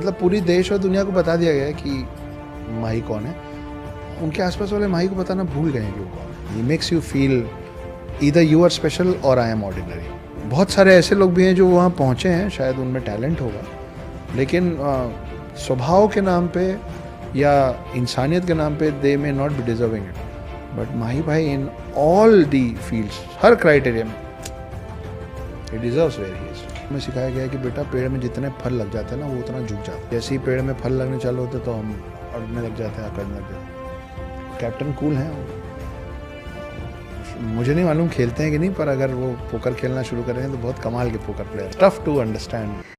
मतलब पूरी देश और दुनिया को बता दिया गया है कि माही कौन है। उनके आसपास वाले माही को बताना भूल गए हैं कि वो कौन है। He makes you feel either you are special और आई एम ऑर्डिनरी। बहुत सारे ऐसे लोग भी हैं जो वहाँ पहुँचे हैं, शायद उनमें टैलेंट होगा, लेकिन स्वभाव के नाम पे या इंसानियत के नाम पे they may not be deserving it. But Mahi भाई इन ऑल दी फील्ड्स, हर क्राइटेरिया में he deserves where he is. हमें सिखाया गया है कि बेटा पेड़ में जितने फल लग जाते हैं ना वो उतना झुक जाता है। जैसे ही पेड़ में फल लगने चालू होते तो हम अड़ने लग जाते हैं, अकड़ने लग जाते हैं। कैप्टन कूल हैं, मुझे नहीं मालूम खेलते हैं कि नहीं, पर अगर वो पोकर खेलना शुरू करेंगे तो बहुत कमाल के poker player. Tough to understand.